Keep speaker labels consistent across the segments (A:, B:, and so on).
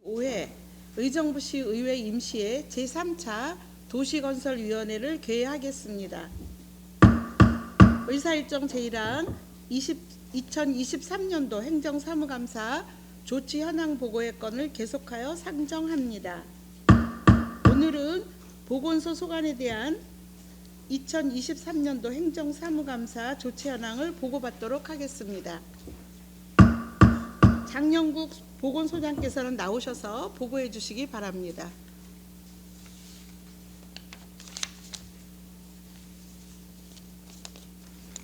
A: 5회 의정부시 의회 임시회 제3차 도시건설위원회를 개회하겠습니다. 의사일정 제1항 2023년도 행정사무감사 조치 현황 보고의 건을 계속하여 상정합니다. 오늘은 보건소 소관에 대한 2023년도 행정사무감사 조치 현황을 보고받도록 하겠습니다. 장영국 보건소장께서는 나오셔서 보고해 주시기 바랍니다.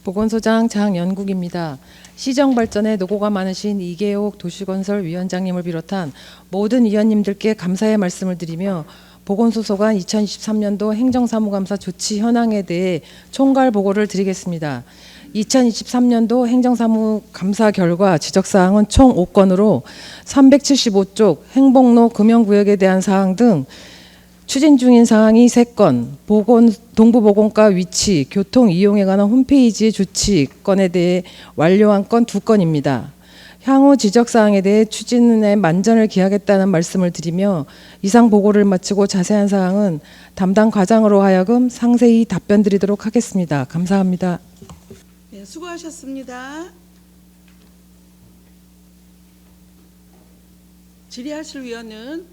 B: 보건소장 장연국입니다. 시정발전에 노고가 많으신 이계옥 도시건설위원장님을 비롯한 모든 위원님들께 감사의 말씀을 드리며 보건소 소관 2023년도 행정사무감사 조치 현황에 대해 총괄 보고를 드리겠습니다. 2023년도 행정사무감사 결과 지적사항은 총 5건으로 375쪽 행복로 금연구역에 대한 사항 등 추진 중인 사항이 3건, 동부보건과 위치, 교통 이용에 관한 홈페이지 조치 건에 대해 완료한 건 2건입니다. 향후 지적사항에 대해 추진에 만전을 기하겠다는 말씀을 드리며 이상 보고를 마치고 자세한 사항은 담당 과장으로 하여금 상세히 답변 드리도록 하겠습니다. 감사합니다.
A: 네, 수고하셨습니다. 질의하실 위원은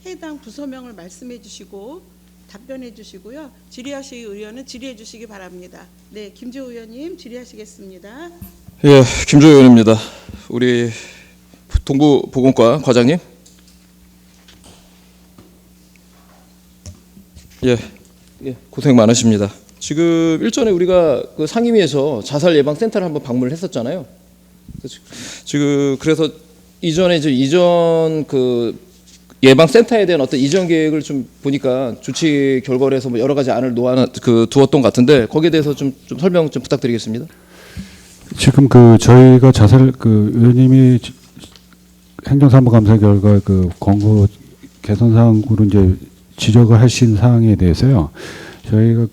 A: 해당 부서명을 말씀해 주시고 답변해 주시고요. 질의하실 의원은 질의해 주시기 바랍니다. 네, 김재호 의원님 질의하시겠습니다.
C: 예, 김재호 의원입니다. 우리 동부보건과 과장님. 예, 고생 많으십니다. 지금 일전에 우리가 그 상임위에서 자살 예방 센터를 한번 방문을 했었잖아요. 지금 그래서 이전 그 예방 센터에 대한 어떤 이전 계획을 좀 보니까 조치 결과로 해서 뭐 여러 가지 안을 두었던 것 같은데 거기에 대해서 좀 설명 좀 부탁드리겠습니다.
D: 지금 저희가 의원님이 행정사무감사 결과 권고 개선 사항으로 이제 지적을 하신 사항에 대해서요. 저희가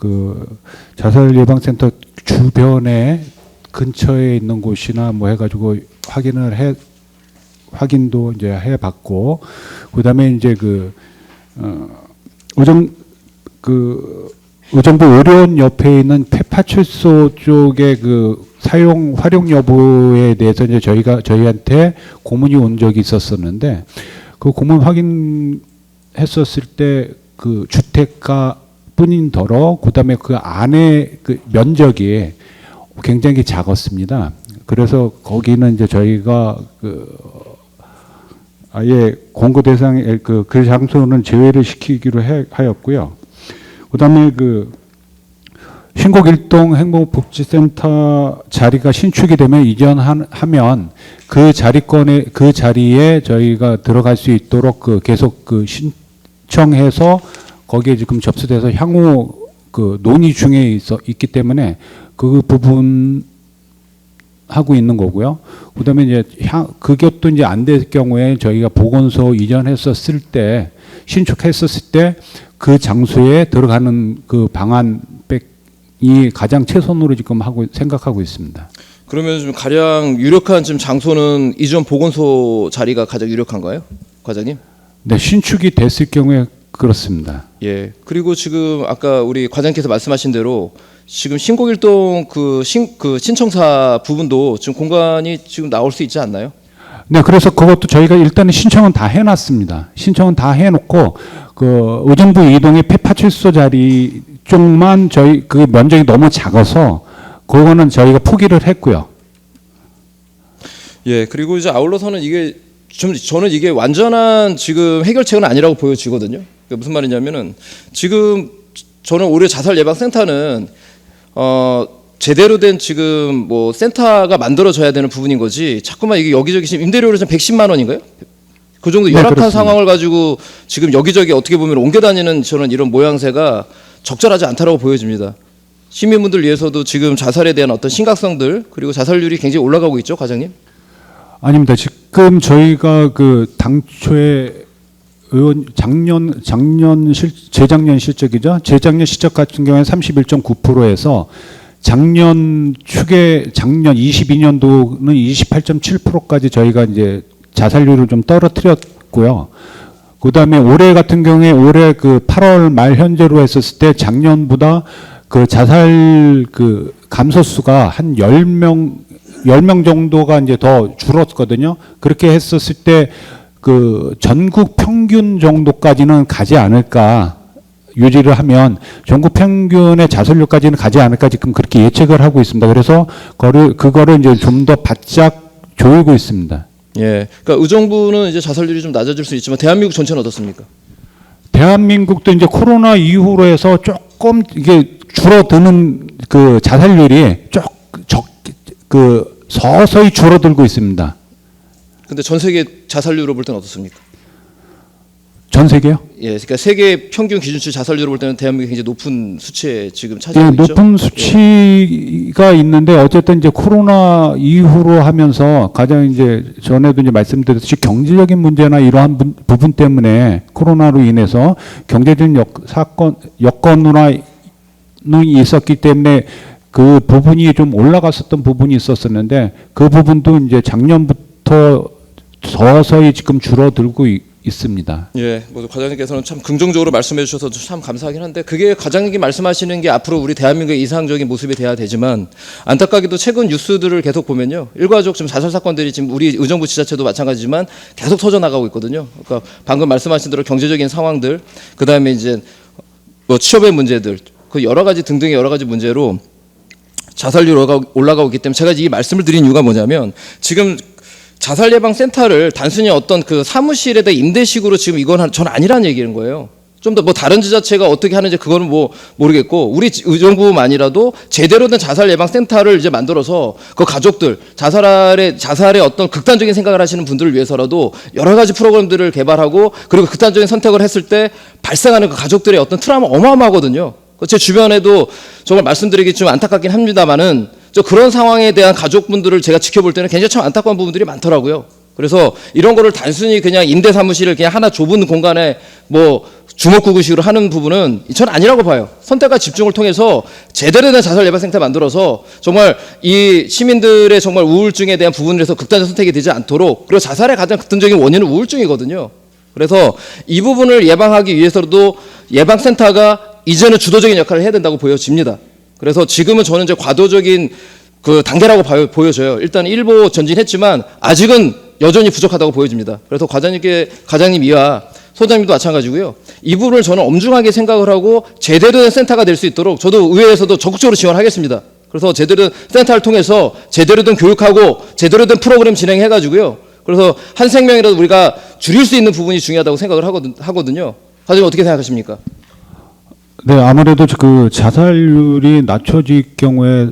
D: 자살 예방센터 주변에 근처에 있는 곳이나 뭐 해가지고 확인도 이제 해봤고, 그다음에 이제 의정부 의료원 옆에 있는 폐파출소 쪽의 활용 여부에 대해서 이제 저희한테 고문이 온 적이 있었었는데, 그 고문 확인했었을 때 주택가 뿐인더러 그다음에 그 안에 면적이 굉장히 작았습니다. 그래서 거기는 이제 저희가 아예 공고 대상에 그 장소는 제외를 시키기로 하였고요. 그다음에 신곡일동 행복복지센터 자리가 신축이 되면 이전하면 그 자리에 저희가 들어갈 수 있도록 계속 신청해서 거기에 지금 접수돼서 향후 논의 중에 있기 때문에 그 부분 하고 있는 거고요. 그다음에 이제 그것도 이제 안 될 경우에 저희가 보건소 이전했었을 때 신축했었을 때 그 장소에 들어가는 방안이 가장 최선으로 지금 생각하고 있습니다.
C: 그러면 좀 가장 유력한 지금 장소는 이전 보건소 자리가 가장 유력한가요, 과장님?
D: 네, 신축이 됐을 경우에 그렇습니다.
C: 예. 그리고 지금 아까 우리 과장님께서 말씀하신 대로 지금 신곡일동 신청사 부분도 지금 공간이 지금 나올 수 있지 않나요?
D: 네, 그래서 그것도 저희가 일단은 신청은 다 해놨습니다. 신청은 다 해놓고 의정부 이동의 폐파출소 자리 쪽만 저희 면적이 너무 작아서 그거는 저희가 포기를 했고요.
C: 예. 그리고 이제 아울러서는 저는 이게 완전한 지금 해결책은 아니라고 보여지거든요. 무슨 말이냐면은 지금 저는 올해 자살 예방 센터는 제대로 된 지금 뭐 센터가 만들어져야 되는 부분인 거지. 자꾸만 이게 여기저기 지금 임대료로 좀 110만 원인가요? 그 정도 열악한
D: 그렇습니다.
C: 상황을 가지고 지금 여기저기 어떻게 보면 옮겨 다니는 저는 이런 모양새가 적절하지 않다라고 보여집니다. 시민분들 위해서도 지금 자살에 대한 어떤 심각성들 그리고 자살률이 굉장히 올라가고 있죠, 과장님?
D: 아닙니다. 지금 저희가 당초에 재작년 실적이죠. 재작년 실적 같은 경우에 31.9%에서 작년 22년도는 28.7%까지 저희가 이제 자살률을 좀 떨어뜨렸고요. 그다음에 올해 같은 경우에 올해 그 8월 말 현재로 했었을 때 작년보다 그 자살 그 감소 수가 한 10명 정도가 이제 더 줄었거든요. 그렇게 했었을 때 그 전국 평균 정도까지는 가지 않을까, 유지를 하면 전국 평균의 자살률까지는 가지 않을까 지금 그렇게 예측을 하고 있습니다. 그래서 그거를 이제 좀 더 바짝 조이고 있습니다.
C: 예. 그러니까 의정부는 이제 자살률이 좀 낮아질 수 있지만 대한민국 전체는 어떻습니까?
D: 대한민국도 이제 코로나 이후로 해서 조금 이게 줄어드는 그 자살률이 서서히 줄어들고 있습니다.
C: 근데 전 세계 자살률로 볼 때는 어떻습니까?
D: 전 세계요?
C: 예, 그러니까 세계 평균 기준치 자살률로 볼 때는 대한민국이 굉장히 높은 수치에 지금
D: 예,
C: 차지하고 있죠.
D: 높은 수치가 있는데 어쨌든 이제 코로나 이후로 하면서 가장 이제 전에도 이제 말씀드렸듯이 경제적인 문제나 이러한 부분 때문에 코로나로 인해서 경제적인 여건으로 있었기 때문에 그 부분이 좀 올라갔었던 부분이 있었었는데 그 부분도 이제 작년부터 서서히 지금 줄어들고 있습니다.
C: 예, 뭐 과장님께서는 참 긍정적으로 말씀해 주셔서 참 감사하긴 한데 그게 과장님이 말씀하시는 게 앞으로 우리 대한민국의 이상적인 모습이 돼야 되지만 안타깝게도 최근 뉴스들을 계속 보면요, 일가족 지금 자살 사건들이 지금 우리 의정부 지자체도 마찬가지지만 계속 터져 나가고 있거든요. 그러니까 방금 말씀하신 대로 경제적인 상황들, 그 다음에 이제 뭐 취업의 문제들, 그 여러 가지 등등의 여러 가지 문제로 자살률이 올라가고 있기 때문에 제가 이 말씀을 드린 이유가 뭐냐면 지금 자살 예방 센터를 단순히 어떤 그 사무실에다 임대식으로 지금 이건 전 아니라는 얘기인 거예요. 좀 더 뭐 다른 지자체가 어떻게 하는지 그거는 뭐 모르겠고 우리 의정부만이라도 제대로 된 자살 예방 센터를 이제 만들어서 그 가족들 자살의 어떤 극단적인 생각을 하시는 분들을 위해서라도 여러 가지 프로그램들을 개발하고 그리고 극단적인 선택을 했을 때 발생하는 그 가족들의 어떤 트라우마 어마어마하거든요. 제 주변에도 정말 말씀드리기 좀 안타깝긴 합니다만은 그런 상황에 대한 가족분들을 제가 지켜볼 때는 굉장히 참 안타까운 부분들이 많더라고요. 그래서 이런 거를 단순히 그냥 임대 사무실을 그냥 하나 좁은 공간에 뭐 주먹구구식으로 하는 부분은 저는 아니라고 봐요. 선택과 집중을 통해서 제대로 된 자살 예방 센터 만들어서 정말 이 시민들의 정말 우울증에 대한 부분에서 극단적 선택이 되지 않도록, 그리고 자살의 가장 극단적인 원인은 우울증이거든요. 그래서 이 부분을 예방하기 위해서도 예방센터가 이제는 주도적인 역할을 해야 된다고 보여집니다. 그래서 지금은 저는 이제 과도적인 그 단계라고 보여져요. 일단 일보 전진했지만 아직은 여전히 부족하다고 보여집니다. 그래서 과장님 이와 소장님도 마찬가지고요. 이 부분을 저는 엄중하게 생각을 하고 제대로 된 센터가 될 수 있도록 저도 의회에서도 적극적으로 지원하겠습니다. 그래서 제대로 된 센터를 통해서 제대로 된 교육하고 제대로 된 프로그램 진행해가지고요. 그래서 한 생명이라도 우리가 줄일 수 있는 부분이 중요하다고 생각을 하거든요. 과장님 어떻게 생각하십니까?
D: 네, 아무래도 그 자살률이 낮춰질 경우에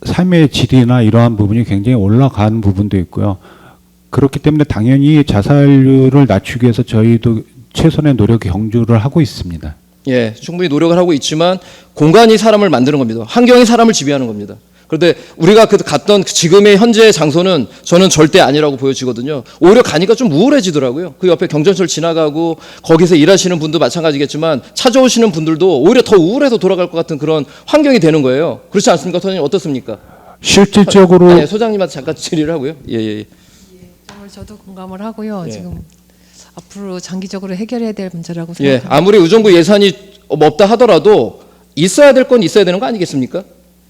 D: 삶의 질이나 이러한 부분이 굉장히 올라가는 부분도 있고요. 그렇기 때문에 당연히 자살률을 낮추기 위해서 저희도 최선의 노력에 경주를 하고 있습니다.
C: 예, 충분히 노력을 하고 있지만 공간이 사람을 만드는 겁니다. 환경이 사람을 지배하는 겁니다. 그런데 우리가 갔던 지금의 현재 장소는 저는 절대 아니라고 보여지거든요. 오히려 가니까 좀 우울해지더라고요. 그 옆에 경전철 지나가고 거기서 일하시는 분도 마찬가지겠지만 찾아오시는 분들도 오히려 더 우울해서 돌아갈 것 같은 그런 환경이 되는 거예요. 그렇지 않습니까? 소장님 어떻습니까?
D: 실질적으로
C: 소장님한테 잠깐 질의를 하고요. 예.
B: 정말 저도 공감을 하고요.
C: 예.
B: 지금 앞으로 장기적으로 해결해야 될 문제라고
C: 예,
B: 생각합니다.
C: 아무리 의정부 예산이 없다 하더라도 있어야 될 건 있어야 되는 거 아니겠습니까?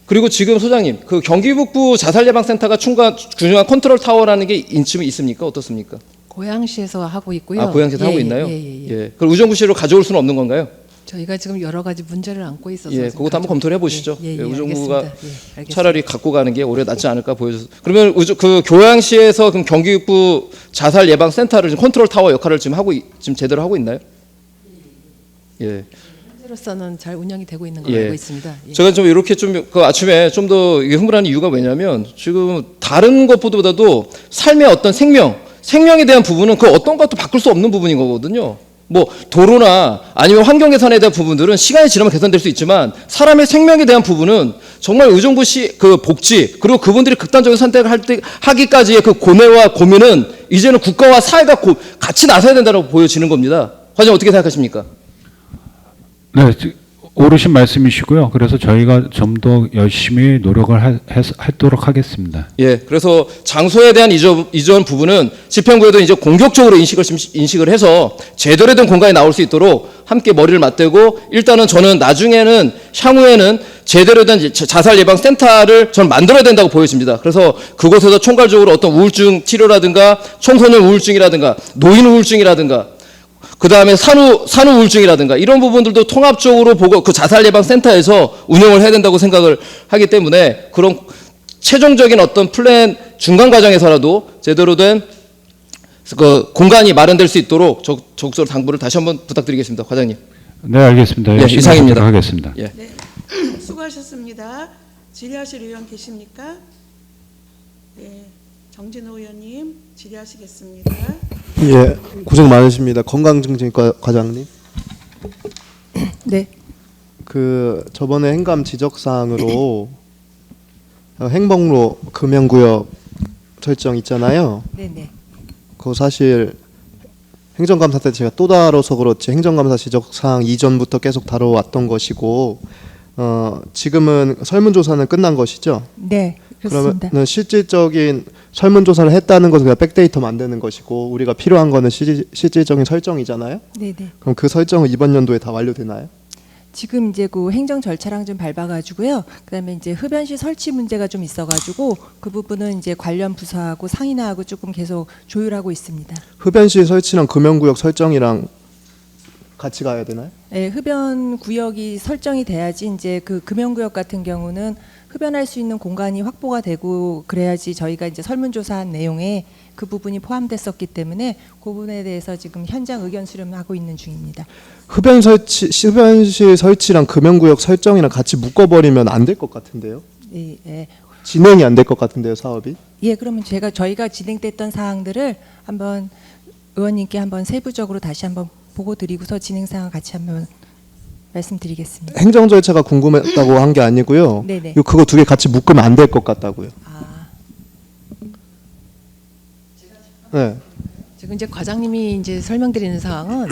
C: 그리고 지금 소장님, 그 경기북부 자살예방센터가 중요한 컨트롤 타워라는 게 지금 있습니까? 어떻습니까?
B: 고양시에서 하고 있고요.
C: 아, 고양시에서 하고 있나요?
B: 예.
C: 예. 그걸 의정부시로 가져올 수는 없는 건가요?
B: 저희가 지금 여러 가지 문제를 안고 있어서
C: 예, 그것도 한번 검토를 해보시죠. 의정부가
B: 알겠습니다.
C: 차라리 갖고 가는 게 오히려 낫지 않을까 보여서. 그러면 그 교양시에서 그럼 경기북부 자살예방센터를 지금 컨트롤 타워 역할을 지금 제대로 하고 있나요? 예.
B: 현재로서는 잘 운영이 되고 있는 걸로 알고 있습니다. 예.
C: 제가 좀 이렇게 그 아침에 좀 더 흥분하는 이유가 왜냐면 지금 다른 것보다도 삶의 어떤 생명에 대한 부분은 그 어떤 것도 바꿀 수 없는 부분인 거거든요. 뭐 도로나 아니면 환경 개선에 대한 부분들은 시간이 지나면 개선될 수 있지만 사람의 생명에 대한 부분은 정말 의정부시 그 복지 그리고 그분들이 극단적인 선택을 하기까지의 그 고뇌와 고민은 이제는 국가와 사회가 같이 나서야 된다고 보여지는 겁니다. 과장님 어떻게 생각하십니까?
D: 네, 옳으신 말씀이시고요. 그래서 저희가 좀 더 열심히 노력을 하도록 하겠습니다.
C: 예, 그래서 장소에 대한 이전 부분은 집행부에도 이제 공격적으로 인식을 해서 제대로 된 공간이 나올 수 있도록 함께 머리를 맞대고 일단은 저는 나중에는 향후에는 제대로 된 자살 예방 센터를 전 만들어야 된다고 보여집니다. 그래서 그곳에서 총괄적으로 어떤 우울증 치료라든가 청소년 우울증이라든가 노인 우울증이라든가 그 다음에 산후 우울증이라든가 이런 부분들도 통합적으로 보고 그 자살 예방 센터에서 운영을 해야 된다고 생각을 하기 때문에 그런 최종적인 어떤 플랜 중간 과정에서라도 제대로 된 그 공간이 마련될 수 있도록 적극적으로 당부를 다시 한번 부탁드리겠습니다, 과장님.
D: 네, 알겠습니다.
C: 예,
D: 열심히
C: 이상입니다.
D: 하도록 하겠습니다.
C: 예.
A: 네, 수고하셨습니다. 질의하실 의원 계십니까? 네, 정진호 의원님 질의하시겠습니다.
E: 예, 고생 많으십니다. 건강증진과 과장님.
F: 네.
E: 그 저번에 행감 지적 사항으로 행복로 금연구역 설정 있잖아요.
F: 네네.
E: 그거 사실 행정감사 때 제가 또 다뤄서 그렇지 행정감사 지적 사항 이전부터 계속 다뤄왔던 것이고 지금은 설문조사는 끝난 것이죠.
F: 네, 그렇습니다.
E: 그러면 실질적인 설문조사를 했다는 것은 그냥 백데이터 만드는 것이고 우리가 필요한 거는 실질적인 설정이잖아요.
F: 네네.
E: 그럼 그 설정은 이번 연도에 다 완료되나요?
F: 지금 이제 그 행정 절차랑 좀 밟아가지고요. 그다음에 이제 흡연실 설치 문제가 좀 있어가지고 그 부분은 이제 관련 부서하고 상인하고 조금 계속 조율하고 있습니다.
E: 흡연실 설치랑 금연구역 설정이랑 같이 가야 되나요?
F: 네, 흡연 구역이 설정이 돼야지 이제 그 금연구역 같은 경우는 흡연할 수 있는 공간이 확보가 되고 그래야지 저희가 이제 설문조사한 내용에 그 부분이 포함됐었기 때문에 그 부분에 대해서 지금 현장 의견 수렴하고 있는 중입니다.
E: 흡연실 설치랑 금연구역 설정이랑 같이 묶어버리면 안 될 것 같은데요.
F: 네, 네.
E: 진행이 안 될 것 같은데요, 사업이.
F: 예, 그러면 저희가 진행됐던 사항들을 한번 의원님께 한번 세부적으로 다시 한번 보고 드리고서 진행 사항 같이 한번 말씀드리겠습니다.
E: 행정 절차가 궁금했다고 한 게 아니고요.
F: 네네.
E: 그거 두 개 같이 묶으면 안 될 것 같다고요.
F: 아,
E: 네.
B: 지금 이제 과장님이 이제 설명드리는 사항은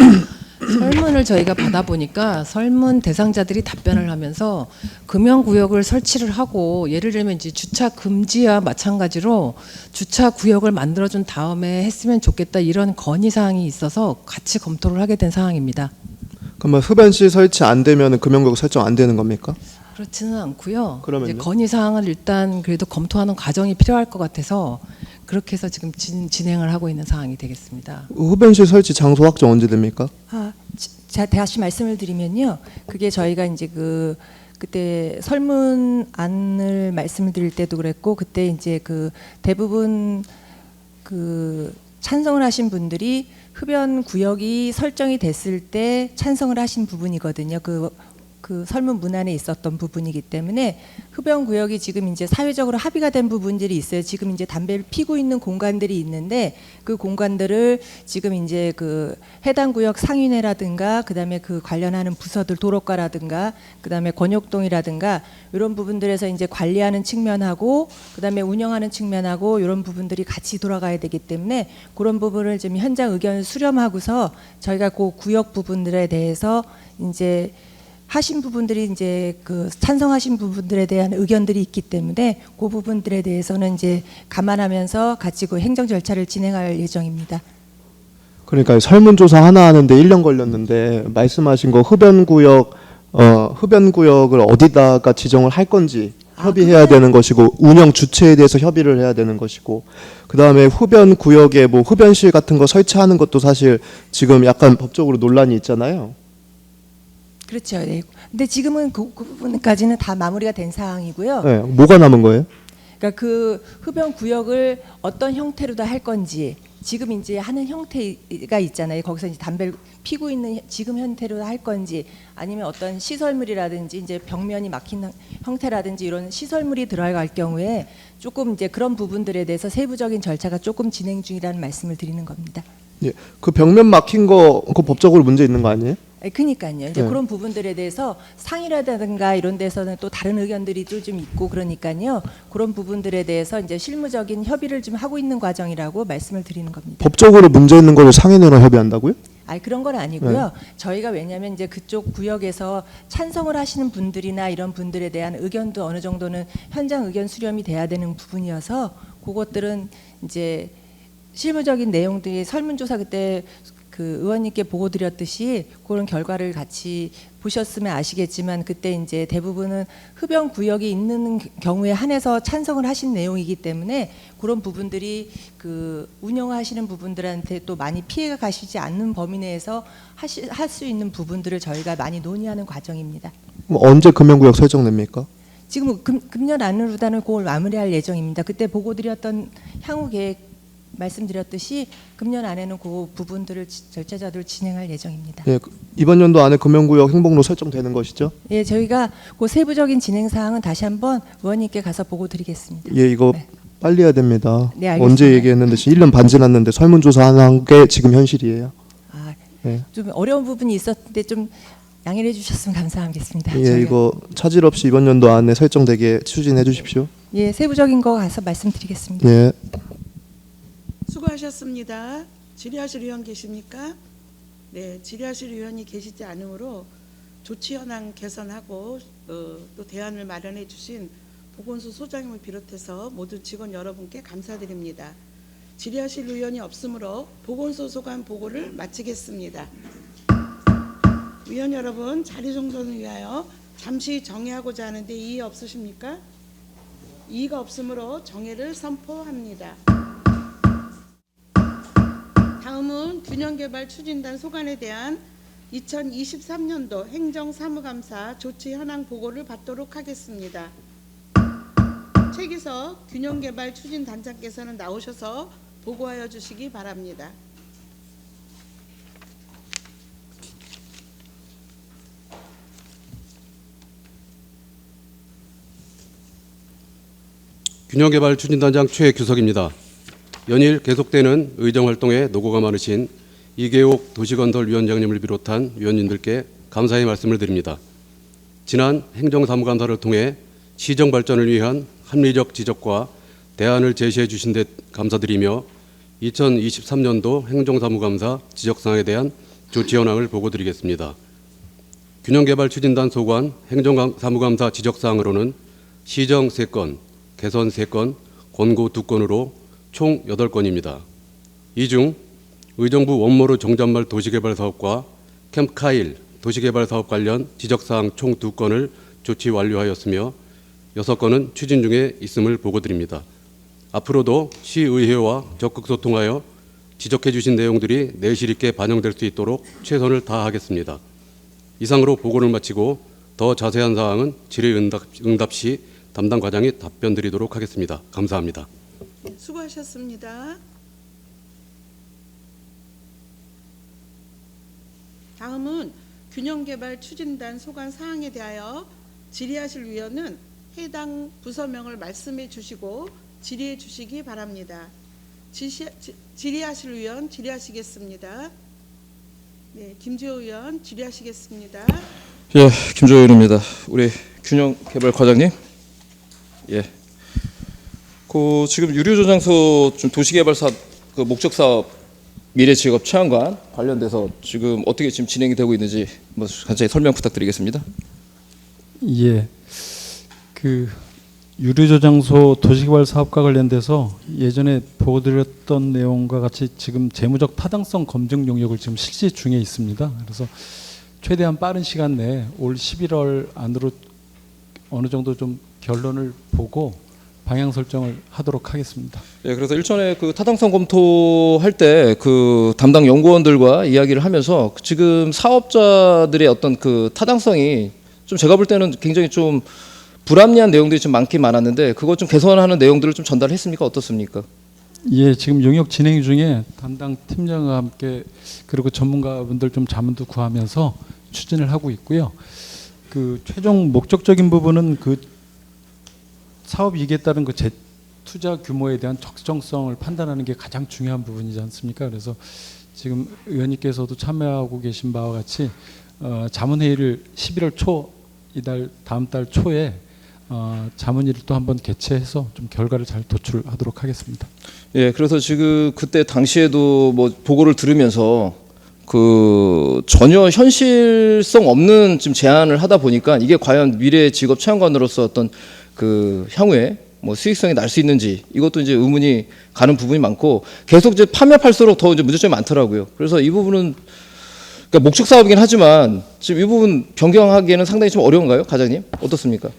B: 설문을 저희가 받아보니까 설문 대상자들이 답변을 하면서 금연구역을 설치를 하고 예를 들면 이제 주차 금지와 마찬가지로 주차 구역을 만들어준 다음에 했으면 좋겠다 이런 건의 사항이 있어서 같이 검토를 하게 된 사항입니다.
E: 그러면 흡연실 설치 안 되면 금연구역 설정 안 되는 겁니까?
B: 그렇지는 않고요.
E: 그러면요?
B: 이제 건의 사항을 일단 그래도 검토하는 과정이 필요할 것 같아서 그렇게 해서 지금 진행을 하고 있는 상황이 되겠습니다.
E: 흡연실 설치 장소 확정 언제 됩니까?
F: 다시 말씀을 드리면요. 그게 저희가 이제 그때 설문안을 말씀을 드릴 때도 그랬고 그때 이제 그 대부분 그 찬성을 하신 분들이 흡연 구역이 설정이 됐을 때 찬성을 하신 부분이거든요. 그 설문 문안에 있었던 부분이기 때문에 흡연 구역이 지금 이제 사회적으로 합의가 된 부분들이 있어요. 지금 이제 담배를 피고 있는 공간들이 있는데 그 공간들을 지금 이제 그 해당 구역 상인회라든가 그다음에 그 관련하는 부서들 도로과라든가 그다음에 권역동이라든가 이런 부분들에서 이제 관리하는 측면하고 그다음에 운영하는 측면하고 이런 부분들이 같이 돌아가야 되기 때문에 그런 부분을 지금 현장 의견을 수렴하고서 저희가 그 구역 부분들에 대해서 이제 하신 부분들이 이제 그 찬성하신 부분들에 대한 의견들이 있기 때문에 그 부분들에 대해서는 이제 감안하면서 같이 그 행정 절차를 진행할 예정입니다.
E: 그러니까 설문조사 하나 하는데 1년 걸렸는데 말씀하신 거 흡연구역을 어디다가 지정을 할 건지 협의해야 되는 것이고 운영 주체에 대해서 협의를 해야 되는 것이고 그다음에 흡연구역에 뭐 흡연실 같은 거 설치하는 것도 사실 지금 약간 법적으로 논란이 있잖아요.
F: 그렇죠. 네. 근데 지금은 그 부분까지는 다 마무리가 된 상황이고요.
E: 네, 뭐가 남은 거예요?
F: 그러니까 그 흡연 구역을 어떤 형태로 다 할 건지 지금 이제 하는 형태가 있잖아요. 거기서 이제 담배를 피고 있는 지금 형태로 할 건지 아니면 어떤 시설물이라든지 이제 벽면이 막힌 형태라든지 이런 시설물이 들어갈 경우에 조금 이제 그런 부분들에 대해서 세부적인 절차가 조금 진행 중이라는 말씀을 드리는 겁니다.
E: 예, 그 벽면 막힌 거 그 법적으로 문제 있는 거 아니에요?
F: 그러니까요. 이제
E: 네.
F: 그런 부분들에 대해서 상이라든가 이런 데서는 또 다른 의견들이 또 좀 있고 그러니까요. 그런 부분들에 대해서 이제 실무적인 협의를 좀 하고 있는 과정이라고 말씀을 드리는 겁니다.
E: 법적으로 문제 있는 거를 상인회로 협의한다고요?
F: 아니 그런 건 아니고요. 저희가 왜냐하면 이제 그쪽 구역에서 찬성을 하시는 분들이나 이런 분들에 대한 의견도 어느 정도는 현장 의견 수렴이 돼야 되는 부분이어서 그것들은 이제 실무적인 내용들이 설문조사 그때 그 의원님께 보고 드렸듯이 그런 결과를 같이 보셨으면 아시겠지만 그때 이제 대부분은 흡연 구역이 있는 경우에 한해서 찬성을 하신 내용이기 때문에 그런 부분들이 그 운영하시는 부분들한테 또 많이 피해가 가시지 않는 범위 내에서 할 수 있는 부분들을 저희가 많이 논의하는 과정입니다.
E: 그럼 언제 금연구역 설정됩니까?
F: 지금 금년 안으로다는 그걸 마무리할 예정입니다. 그때 보고 드렸던 향후 계획 말씀드렸듯이 금년 안에는 그 부분들을 절차자들 진행할 예정입니다.
E: 예, 이번 연도 안에 금연구역 행복로 설정되는 것이죠?
F: 예, 저희가 그 세부적인 진행 사항은 다시 한번 의원님께 가서 보고 드리겠습니다.
E: 예, 이거
F: 네.
E: 빨리 해야 됩니다.
F: 네, 알겠습니다.
E: 언제 얘기했는데 1년 반 지났는데 설문조사하는 게 지금 현실이에요.
F: 아,
E: 예.
F: 좀 어려운 부분이 있었는데 좀 양해해 주셨으면 감사하겠습니다.
E: 예,
F: 저희가.
E: 이거 차질 없이 이번 연도 안에 설정되게 추진해 주십시오.
F: 예, 세부적인 거 가서 말씀드리겠습니다.
E: 예.
A: 수고하셨습니다. 질의하실 의원 계십니까? 네, 질의하실 의원이 계시지 않으므로 조치 현황 개선하고 또 대안을 마련해 주신 보건소 소장님을 비롯해서 모든 직원 여러분께 감사드립니다. 질의하실 의원이 없으므로 보건소 소관 보고를 마치겠습니다. 의원 여러분, 자리 정돈을 위하여 잠시 정회하고자 하는데 이의 없으십니까? 이의가 없으므로 정회를 선포합니다. 다음은 균형개발 추진단 소관에 대한 2023년도 행정사무감사 조치 현황 보고를 받도록 하겠습니다. 최기석 균형개발 추진단장께서는 나오셔서 보고하여 주시기 바랍니다.
G: 균형개발 추진단장 최규석입니다. 연일 계속되는 의정활동에 노고가 많으신 이계옥 도시건설위원장님을 비롯한 위원님들께 감사의 말씀을 드립니다. 지난 행정사무감사를 통해 시정 발전을 위한 합리적 지적과 대안을 제시해 주신 데 감사드리며 2023년도 행정사무감사 지적사항에 대한 조치 현황을 보고드리겠습니다. 균형개발 추진단 소관 행정사무감사 지적사항으로는 시정 3건, 개선 3건, 권고 2건으로 총 8건입니다. 이 중 의정부 원모르 정전말 도시개발 사업과 캠프 카일 도시개발 사업 관련 지적사항 총 2건을 조치 완료하였으며 6건은 추진 중에 있음을 보고드립니다. 앞으로도 시의회와 적극 소통하여 지적해 주신 내용들이 내실 있게 반영될 수 있도록 최선을 다하겠습니다. 이상으로 보고를 마치고 더 자세한 사항은 질의응답 시 담당 과장이 답변 드리도록 하겠습니다. 감사합니다.
A: 수고하셨습니다. 다음은 균형개발 추진단 소관 사항에 대하여 질의하실 위원은 해당 부서명을 말씀해 주시고 질의해 주시기 바랍니다. 질의하실 위원 질의하시겠습니다. 네, 김재호 의원 질의하시겠습니다.
C: 예, 김조호 의원입니다. 우리 균형개발 과장님. 예. 그 지금 유류저장소 좀 도시개발 사업 그 목적 사업 미래직업 체험관 관련돼서 지금 어떻게 지금 진행이 되고 있는지 뭐 간단히 설명 부탁드리겠습니다.
H: 예, 그 유류저장소 도시개발 사업과 관련돼서 예전에 보고드렸던 내용과 같이 지금 재무적 타당성 검증 용역을 지금 실시 중에 있습니다. 그래서 최대한 빠른 시간 내에 올 11월 안으로 어느 정도 좀 결론을 보고 방향 설정을 하도록 하겠습니다.
C: 예, 그래서 일전에 그 타당성 검토할 때 그 담당 연구원들과 이야기를 하면서 지금 사업자들의 어떤 그 타당성이 좀 제가 볼 때는 굉장히 좀 불합리한 내용들이 좀 많긴 많았는데 그것 좀 개선하는 내용들을 좀 전달했습니까? 어떻습니까?
H: 예, 지금 용역 진행 중에 담당 팀장과 함께 그리고 전문가분들 좀 자문도 구하면서 추진을 하고 있고요. 그 최종 목적적인 부분은 그 사업 이익에 따른 그 투자 규모에 대한 적정성을 판단하는 게 가장 중요한 부분이지 않습니까? 그래서 지금 의원님께서도 참여하고 계신 바와 같이 자문회의를 11월 초 이달 다음 달 초에 자문회의를 또 한번 개최해서 좀 결과를 잘 도출하도록 하겠습니다.
C: 예, 그래서 지금 그때 당시에도 뭐 보고를 들으면서 전혀 현실성 없는 지금 제안을 하다 보니까 이게 과연 미래 직업 체험관으로서 어떤 향후에 뭐 수익성이 날 수 있는지 이것도 이제 의문이 가는 부분이 많고 계속 이제 파면팔수록 더 이제 문제점이 많더라고요. 그래서 이 부분은 그러니까 목적 사업이긴 하지만 지금 이 부분 변경하기에는 상당히 좀 어려운가요, 과장님? 어떻습니까?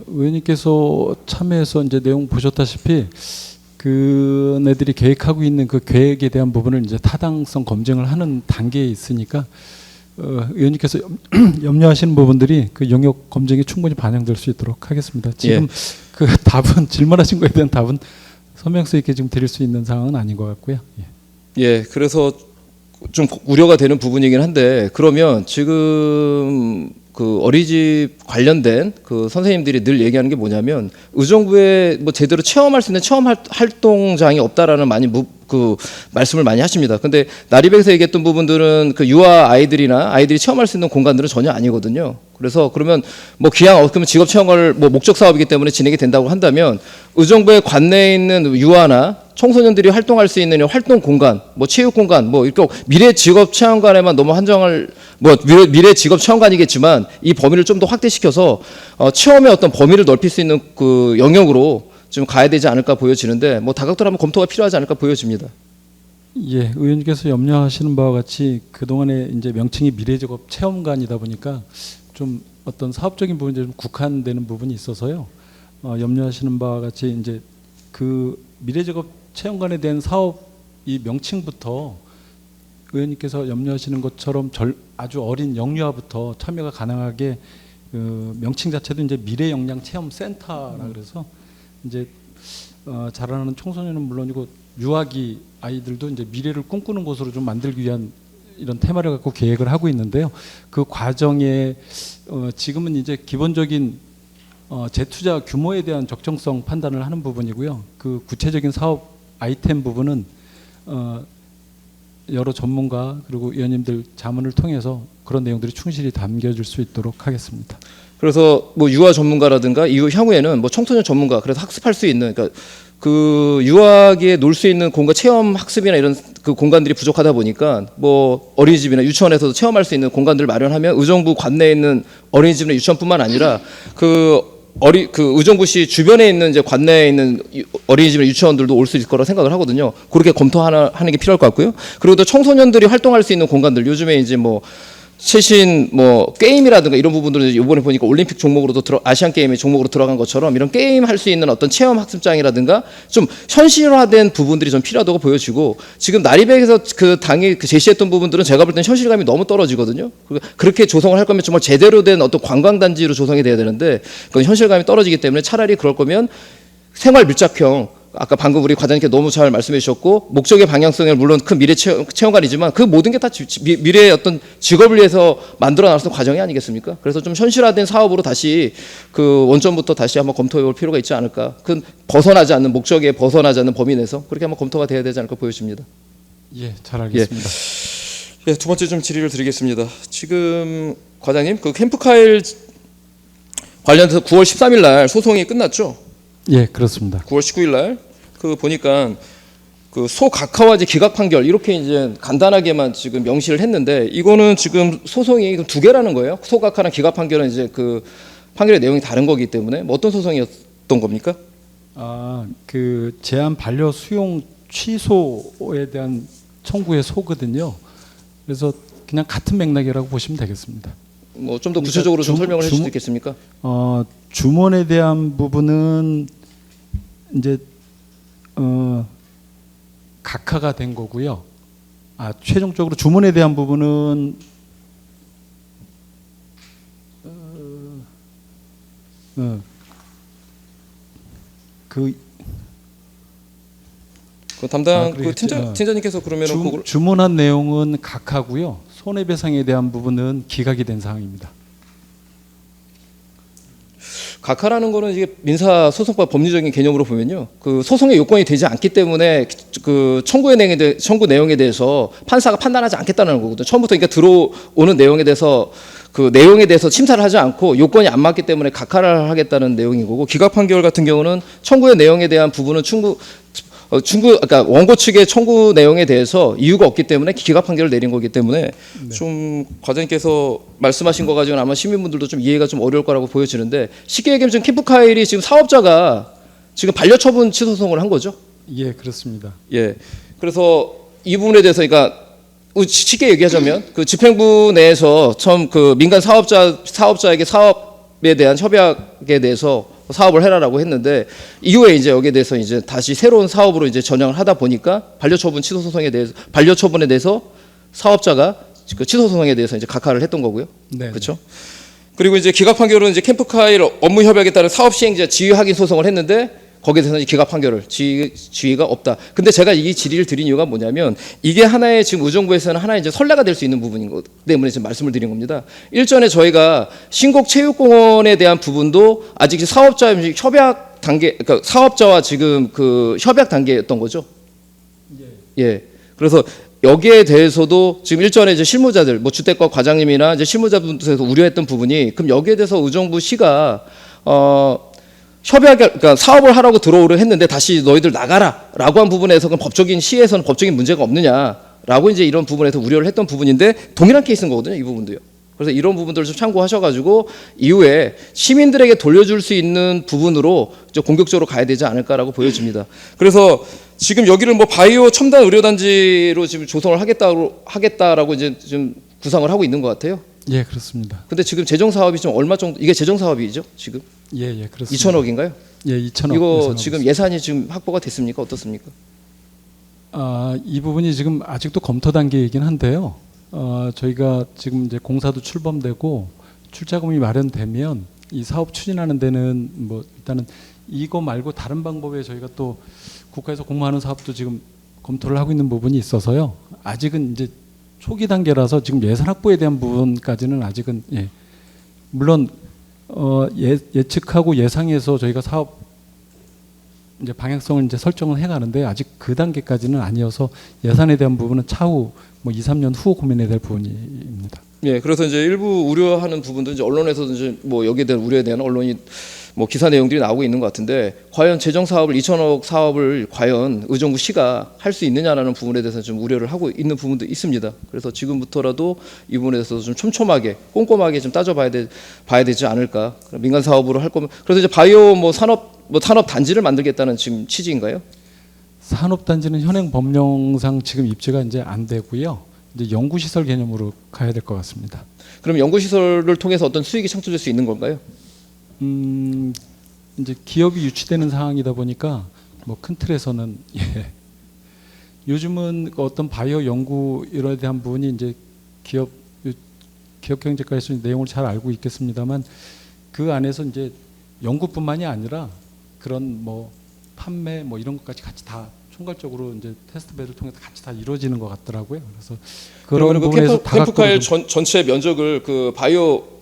H: 의원님께서 참여해서 이제 내용 보셨다시피 그네들이 계획하고 있는 그 계획에 대한 부분을 이제 타당성 검증을 하는 단계에 있으니까 의원님께서 염려하시는 부분들이 그 영역 검증에 충분히 반영될 수 있도록 하겠습니다. 지금 그 답은 질문하신 거에 대한 답은 설명서 있게 지금 드릴 수 있는 상황은 아닌 것 같고요.
C: 예, 그래서 좀 우려가 되는 부분이긴 한데 그러면 지금 그 어린이집 관련된 그 선생님들이 늘 얘기하는 게 뭐냐면 의정부에 뭐 제대로 체험할 수 있는 체험 활동장이 없다라는 말씀을 많이 하십니다. 근데 나리백에서 얘기했던 부분들은 그 유아 아이들이나 아이들이 체험할 수 있는 공간들은 전혀 아니거든요. 그래서 그러면 뭐 기왕 그러면 직업 체험을 뭐 목적 사업이기 때문에 진행이 된다고 한다면 의정부의 관내에 있는 유아나 청소년들이 활동할 수 있는 활동 공간, 뭐 체육 공간, 뭐 이렇게 미래 직업 체험관에만 너무 한정을 미래 직업 체험관이겠지만 이 범위를 좀 더 확대시켜서 체험의 어떤 범위를 넓힐 수 있는 그 영역으로 좀 가야 되지 않을까 보여지는데 뭐 다각도로 한번 검토가 필요하지 않을까 보여집니다.
H: 예, 의원님께서 염려하시는 바와 같이 그동안에 이제 명칭이 미래직업 체험관이다 보니까 좀 어떤 사업적인 부분이 좀 국한되는 부분이 있어서요. 염려하시는 바와 같이 이제 그 미래직업 체험관에 대한 사업 이 명칭부터 의원님께서 염려하시는 것처럼 아주 어린 영유아부터 참여가 가능하게 그 명칭 자체도 이제 미래 역량 체험 센터라 그래서 이제 자라나는 청소년은 물론이고 유아기 아이들도 이제 미래를 꿈꾸는 곳으로 좀 만들기 위한 이런 테마를 갖고 계획을 하고 있는데요. 그 과정에 지금은 이제 기본적인 재투자 규모에 대한 적정성 판단을 하는 부분이고요. 그 구체적인 사업 아이템 부분은 여러 전문가 그리고 의원님들 자문을 통해서 그런 내용들이 충실히 담겨질 수 있도록 하겠습니다.
C: 그래서 뭐 유아 전문가라든가 이후 향후에는 뭐 청소년 전문가 그래서 학습할 수 있는 그러니까 그 유아기에 놀 수 있는 공간 체험 학습이나 이런 그 공간들이 부족하다 보니까 뭐 어린이집이나 유치원에서도 체험할 수 있는 공간들을 마련하면 의정부 관내에 있는 어린이집이나 유치원뿐만 아니라 그 의정부시 주변에 있는 이제 관내에 있는 어린이집이나 유치원들도 올 수 있을 거라 생각을 하거든요. 그렇게 검토하는 게 필요할 것 같고요. 그리고 또 청소년들이 활동할 수 있는 공간들 요즘에 이제 뭐 최신 뭐 게임이라든가 이런 부분들은 이번에 보니까 올림픽 종목으로도 아시안 게임의 종목으로 들어간 것처럼 이런 게임 할 수 있는 어떤 체험 학습장이라든가 좀 현실화된 부분들이 좀 필요하다고 보여지고 지금 나리백에서 그 당이 제시했던 부분들은 제가 볼 땐 현실감이 너무 떨어지거든요. 그렇게 조성을 할 거면 정말 제대로 된 어떤 관광단지로 조성이 돼야 되는데 그건 현실감이 떨어지기 때문에 차라리 그럴 거면 생활 밀착형 아까 방금 우리 과장님께 너무 잘 말씀해 주셨고 목적의 방향성을 물론 큰 미래 체험관이지만 그 모든 게 다 미래의 어떤 직업을 위해서 만들어 나왔던 과정이 아니겠습니까? 그래서 좀 현실화된 사업으로 다시 그 원점부터 다시 한번 검토해 볼 필요가 있지 않을까. 그 벗어나지 않는 목적에 벗어나지 않는 범위 내에서 그렇게 한번 검토가 돼야 되지 않을까 보여집니다.
H: 예, 잘 알겠습니다.
C: 예, 두 번째 좀 질의를 드리겠습니다. 지금 과장님 그 캠프카일 관련해서 9월 13일 날 소송이 끝났죠?
H: 예, 그렇습니다.
C: 9월 19일 날 그 보니까 그 소각하와제 기각 판결 이렇게 이제 간단하게만 지금 명시를 했는데 이거는 지금 소송이 두 개라는 거예요. 소각하랑 기각 판결은 이제 그 판결의 내용이 다른 거기 때문에 뭐 어떤 소송이었던 겁니까?
H: 그 제한 반려 수용 취소에 대한 청구의 소거든요. 그래서 그냥 같은 맥락이라고 보시면 되겠습니다.
C: 뭐 좀 더 구체적으로 좀 설명을 해주실 수 있겠습니까?
H: 주문에 대한 부분은 이제 각하가 된 거고요. 최종적으로 주문에 대한 부분은
C: 그 담당 그 팀장님께서 그러면
H: 주문한 내용은 각하고요. 손해배상에 대한 부분은 기각이 된 사항입니다.
C: 각하라는 거는 이게 민사소송법 법리적인 개념으로 보면요, 그 소송의 요건이 되지 않기 때문에 그 청구 내용에 대해서 판사가 판단하지 않겠다는 거거든요. 처음부터 그러니까 들어오는 내용에 대해서 그 내용에 대해서 심사를 하지 않고 요건이 안 맞기 때문에 각하를 하겠다는 내용인 거고 기각 판결 같은 경우는 청구의 내용에 대한 부분은 그러니까 원고 측의 청구 내용에 대해서 이유가 없기 때문에 기각 판결을 내린 거기 때문에 좀 과장님께서 말씀하신 거 가지고는 아마 시민분들도 좀 이해가 좀 어려울 거라고 보여지는데 쉽게 얘기하면 지금 캠프카일이 지금 사업자가 지금 반려처분 취소 소송을 한 거죠.
H: 예, 그렇습니다.
C: 예. 그래서 이 부분에 대해서 그러니까 쉽게 얘기하자면 그 집행부 내에서 처음 그 민간 사업자에게 사업에 대한 협약에 대해서 사업을 해라라고 했는데 이후에 이제 여기에 대해서 이제 다시 새로운 사업으로 이제 전향을 하다 보니까 반려처분에 대해서 사업자가 그 취소 소송에 대해서 이제 각하를 했던 거고요.
H: 네.
C: 그렇죠? 그리고 이제 기각 판결은 이제 캠프카일 업무 협약에 따른 사업 시행자 지위 확인 소송을 했는데 거기에 대해서는 기각 판결을 지위가 없다. 근데 제가 이 질의를 드린 이유가 뭐냐면 이게 하나의 지금 의정부에서는 하나의 이제 선례가 될 수 있는 부분인 것 때문에 지금 말씀을 드린 겁니다. 일전에 저희가 신곡 체육공원에 대한 부분도 아직 사업자 협약 단계, 그러니까 사업자와 지금 그 협약 단계였던 거죠. 예. 그래서 여기에 대해서도 지금 일전에 이제 실무자들, 뭐 주택과 과장님이나 이제 실무자분들에서 우려했던 부분이 그럼 여기에 대해서 의정부 시가 그러니까 사업을 하라고 들어오려 했는데 다시 너희들 나가라라고 한 부분에서 그럼 법적인 시에서는 법적인 문제가 없느냐라고 이제 이런 부분에서 우려를 했던 부분인데 동일한 케이스인 거거든요. 이 부분도요. 그래서 이런 부분들을 좀 참고하셔가지고 이후에 시민들에게 돌려줄 수 있는 부분으로 좀 공격적으로 가야 되지 않을까라고 보여집니다. 그래서 지금 여기를 뭐 바이오 첨단 의료단지로 지금 조성을 하겠다라고 이제 좀 구상을 하고 있는 것 같아요.
H: 예, 그렇습니다.
C: 근데 지금 재정 사업이 좀 얼마 정도 이게 재정 사업이죠 지금?
H: 예, 그렇습니다.
C: 2천억인가요?
H: 예, 2천억.
C: 이거 지금 예산이 지금 확보가 됐습니까? 어떻습니까?
H: 이 부분이 지금 아직도 검토 단계이긴 한데요. 저희가 지금 이제 공사도 출범되고 출자금이 마련되면 이 사업 추진하는 데는 뭐 일단은 이거 말고 다른 방법에 저희가 또 국가에서 공모하는 사업도 지금 검토를 하고 있는 부분이 있어서요. 아직은 이제 초기 단계라서 지금 예산 확보에 대한 부분까지는 아직은 물론 예측하고 예상해서 저희가 사업 이제 방향성을 이제 설정을 해가는데 아직 그 단계까지는 아니어서 예산에 대한 부분은 차후 뭐 2, 3년 후 고민해야 될 부분입니다.
C: 예, 그래서 이제 일부 우려하는 부분도 이제 언론에서도 이제 뭐 여기에 대한 우려에 대한 언론이 뭐 기사 내용들이 나오고 있는 것 같은데 과연 재정 사업을 2천억 사업을 과연 의정부 시가 할 수 있느냐라는 부분에 대해서 좀 우려를 하고 있는 부분도 있습니다. 그래서 지금부터라도 이 부분에 대해서 좀 촘촘하게 꼼꼼하게 좀 따져봐야 되지 않을까. 민간 사업으로 할 거면 그래서 이제 바이오 산업 단지를 만들겠다는 지금 취지인가요?
H: 산업 단지는 현행 법령상 지금 입지가 이제 안 되고요. 이제 연구 시설 개념으로 가야 될 것 같습니다.
C: 그럼 연구 시설을 통해서 어떤 수익이 창출될 수 있는 건가요?
H: 이제 기업이 유치되는 상황이다 보니까 뭐 큰 틀에서는 요즘은 어떤 바이오 연구 이런 대한 부분이 이제 기업 경제과에서 내용을 잘 알고 있겠습니다만 그 안에서 이제 연구뿐만이 아니라 그런 뭐 판매 뭐 이런 것까지 같이 다 총괄적으로 이제 테스트베드를 통해서 같이 다 이루어지는 것 같더라고요. 그래서 그런 부분에서
C: 캠프카일 전체 면적을 그 바이오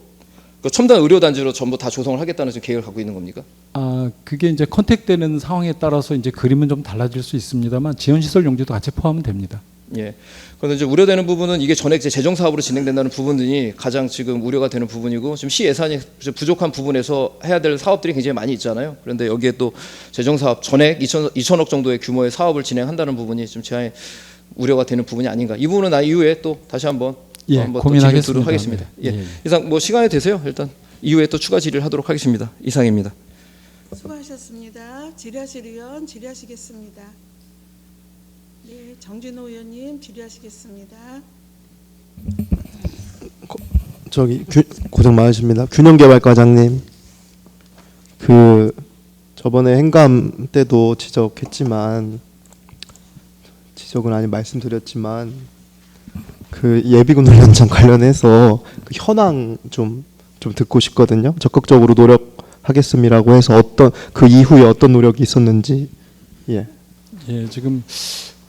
C: 그 첨단 의료 단지로 전부 다 조성을 하겠다는 지금 계획을 갖고 있는 겁니까?
H: 그게 이제 컨택되는 상황에 따라서 이제 그림은 좀 달라질 수 있습니다만 지원 시설 용지도 같이 포함은 됩니다.
C: 예. 그런데 이제 우려되는 부분은 이게 전액 이제 재정 사업으로 진행된다는 부분이 가장 지금 우려가 되는 부분이고 지금 시 예산이 부족한 부분에서 해야 될 사업들이 굉장히 많이 있잖아요. 그런데 여기에 또 재정 사업 전액 2천억 정도의 규모의 사업을 진행한다는 부분이 좀 제한 우려가 되는 부분이 아닌가. 이 부분은 이후에 또 다시 한번
H: 고민하겠습니다.
C: 하겠습니다. 예. 이상 뭐 시간이 되세요. 일단 이후에 또 추가 질의를 하도록 하겠습니다. 이상입니다.
A: 수고하셨습니다. 질의하실 의원 질의하시겠습니다. 네, 정진호 의원님 질의하시겠습니다.
E: 고생 많으십니다. 균형개발과장님, 그 저번에 행감 때도 지적은 아니 말씀드렸지만 그 예비군 훈련장 관련해서 그 현황 좀 듣고 싶거든요. 적극적으로 노력하겠습니다라고 해서 어떤 그 이후에 어떤 노력이 있었는지. 예,
H: 지금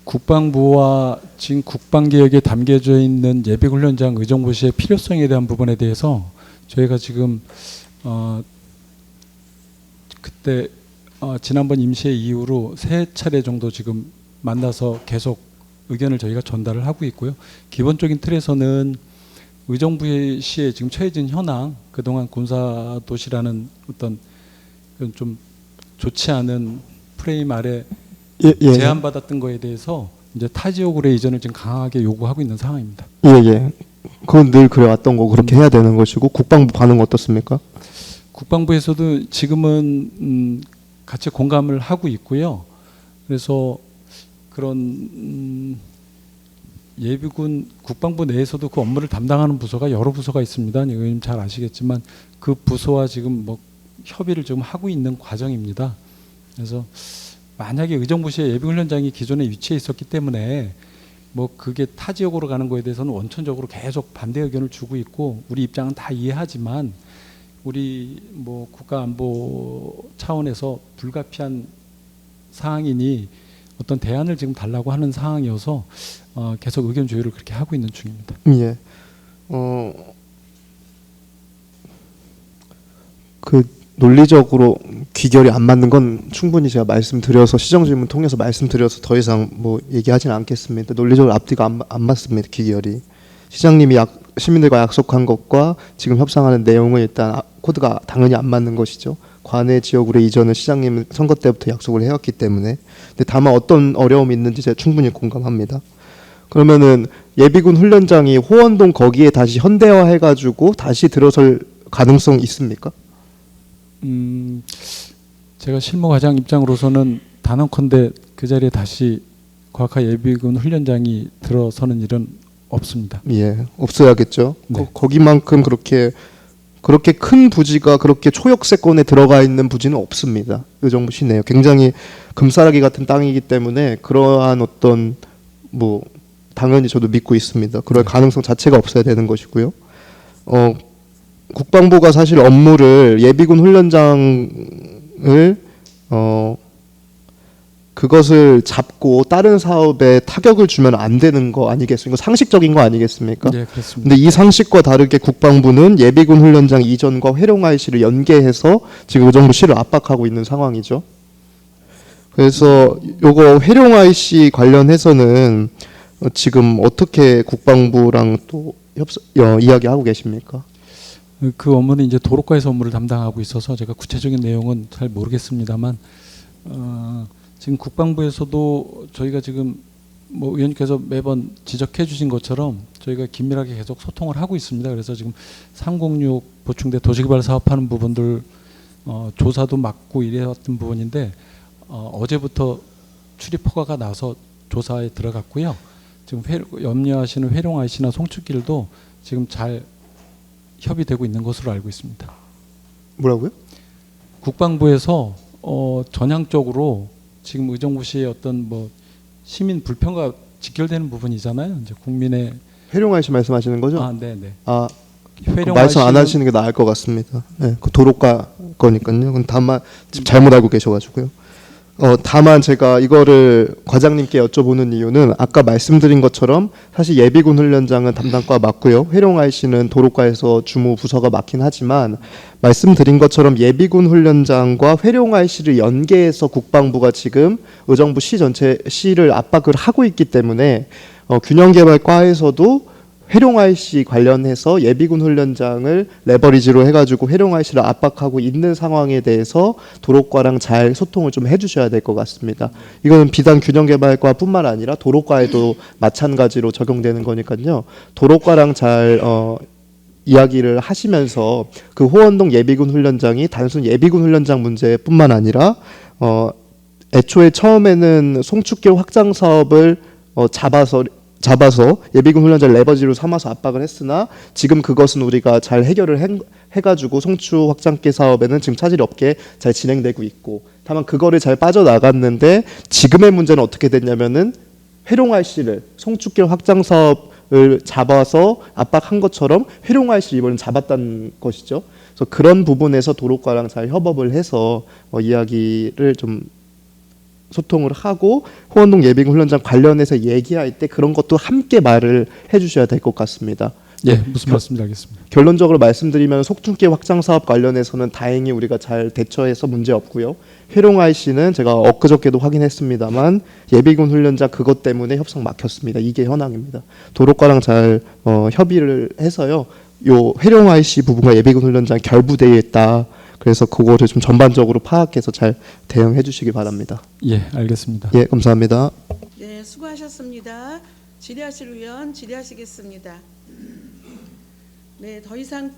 H: 국방부와 지금 국방개혁에 담겨져 있는 예비훈련장 의정부시의 필요성에 대한 부분에 대해서 저희가 지금 그때 지난번 임시회 이후로 3차례 정도 지금 만나서 계속 의견을 저희가 전달을 하고 있고요. 기본적인 틀에서는 의정부시의 지금 처해진 현황, 그동안 군사도시라는 어떤 좀 좋지 않은 프레임 아래
E: 예.
H: 제한받았던 거에 대해서 이제 타 지역으로의 이전을 지금 강하게 요구하고 있는 상황입니다.
E: 예. 그건 늘 그래왔던 거고 그렇게 해야 되는 것이고 국방부 반응 어떻습니까?
H: 국방부에서도 지금은 같이 공감을 하고 있고요. 그래서 그런 예비군 국방부 내에서도 그 업무를 담당하는 부서가 여러 부서가 있습니다. 의원님 잘 아시겠지만 그 부서와 지금 뭐 협의를 좀 하고 있는 과정입니다. 그래서 만약에 의정부시에 예비훈련장이 기존에 위치해 있었기 때문에 뭐 그게 타 지역으로 가는 거에 대해서는 원천적으로 계속 반대 의견을 주고 있고 우리 입장은 다 이해하지만 우리 뭐 국가안보 차원에서 불가피한 상황이니 어떤 대안을 지금 달라고 하는 상황이어서 계속 의견 조율을 그렇게 하고 있는 중입니다.
E: 예. 그 논리적으로 귀결이 안 맞는 건 충분히 제가 말씀드려서 시정질문 통해서 말씀드려서 더 이상 뭐 얘기하지는 않겠습니다. 논리적으로 앞뒤가 안 맞습니다. 귀결이. 시장님이 시민들과 약속한 것과 지금 협상하는 내용은 일단 코드가 당연히 안 맞는 것이죠. 관내 지역으로 이전을 시장님은 선거 때부터 약속을 해왔기 때문에. 근데 다만 어떤 어려움이 있는지 제가 충분히 공감합니다. 그러면은 예비군 훈련장이 호원동 거기에 다시 현대화해가지고 다시 들어설 가능성 있습니까?
H: 제가 실무과장 입장으로서는 단언컨대 그 자리에 다시 과학화 예비군 훈련장이 들어서는 일은 없습니다.
E: 예, 없어야겠죠.
H: 네.
E: 거기만큼 그렇게 큰 부지가 그렇게 초역세권에 들어가 있는 부지는 없습니다. 의정부 시내요. 굉장히 금싸라기 같은 땅이기 때문에 그러한 어떤 뭐 당연히 저도 믿고 있습니다. 그럴 가능성 자체가 없어야 되는 것이고요. 국방부가 사실 업무를 예비군 훈련장을 그것을 잡고 다른 사업에 타격을 주면 안 되는 거 아니겠습니까? 상식적인 거 아니겠습니까?
H: 네, 그렇습니다.
E: 근데 이 상식과 다르게 국방부는 예비군 훈련장 이전과 회룡 IC를 연계해서 지금 의정부시를 압박하고 있는 상황이죠. 그래서 요거 회룡 IC 관련해서는 지금 어떻게 국방부랑 또 이야기하고 계십니까?
H: 그 업무는 이제 도로과에서 업무를 담당하고 있어서 제가 구체적인 내용은 잘 모르겠습니다만 지금 국방부에서도 저희가 지금 뭐 의원님께서 매번 지적해 주신 것처럼 저희가 긴밀하게 계속 소통을 하고 있습니다. 그래서 지금 306 보충대 도시개발 사업하는 부분들 조사도 맡고 이래왔던 부분인데 어제부터 출입 허가가 나서 조사에 들어갔고요. 지금 염려하시는 회룡 IC나 송출길도 지금 잘 협의되고 있는 것으로 알고 있습니다.
E: 뭐라고요?
H: 국방부에서 전향적으로 지금 의정부시의 어떤 뭐 시민 불편과 직결되는 부분이잖아요. 이제 국민의
E: 회룡 IC 말씀하시는 거죠?
H: 네네.
E: 그 말씀 안 하시는 게 나을 것 같습니다. 네, 그 도로가 거니까요. 그건 다만 지금 잘못 알고 계셔가지고요. 다만 제가 이거를 과장님께 여쭤보는 이유는 아까 말씀드린 것처럼 사실 예비군 훈련장은 담당과 맞고요. 회룡 IC는 도로과에서 주무 부서가 맞긴 하지만 말씀드린 것처럼 예비군 훈련장과 회룡 IC를 연계해서 국방부가 지금 의정부 시 전체 시를 압박을 하고 있기 때문에 균형개발과에서도 회룡 IC 관련해서 예비군 훈련장을 레버리지로 해가지고 회룡 IC를 압박하고 있는 상황에 대해서 도로과랑 잘 소통을 좀 해주셔야 될 것 같습니다. 이거는 비단 균형개발과뿐만 아니라 도로과에도 마찬가지로 적용되는 거니까요. 도로과랑 잘 이야기를 하시면서 그 호원동 예비군 훈련장이 단순 예비군 훈련장 문제뿐만 아니라 애초에 처음에는 송축길 확장 사업을 잡아서 예비군 훈련장 레버지로 삼아서 압박을 했으나 지금 그것은 우리가 잘 해결을 해가지고 송추 확장길 사업에는 지금 차질이 없게 잘 진행되고 있고 다만 그거를 잘 빠져나갔는데 지금의 문제는 어떻게 됐냐면은 회룡 IC를 송축길 확장 사업을 잡아서 압박한 것처럼 회룡 IC를 이번엔 잡았다는 것이죠. 그래서 그런 부분에서 도로과랑 잘 협업을 해서 이야기를 좀 소통을 하고 호원동 예비군 훈련장 관련해서 얘기할 때 그런 것도 함께 말을 해주셔야 될 것 같습니다.
H: 예, 무슨 말씀인지 알겠습니다.
E: 결론적으로 말씀드리면 속중길 확장 사업 관련해서는 다행히 우리가 잘 대처해서 문제 없고요. 회룡 IC는 제가 엊그저께도 확인했습니다만 예비군 훈련장 그것 때문에 협상 막혔습니다. 이게 현황입니다. 도로과랑 잘 협의를 해서요. 요 회룡 IC 부분과 예비군 훈련장 결부되어 있다. 그래서 그거를 좀 전반적으로 파악해서 잘 대응해 주시기 바랍니다.
H: 예, 알겠습니다.
E: 예, 감사합니다.
A: 네, 수고하셨습니다. 질의하실 의원 질의하시겠습니다. 네, 더 이상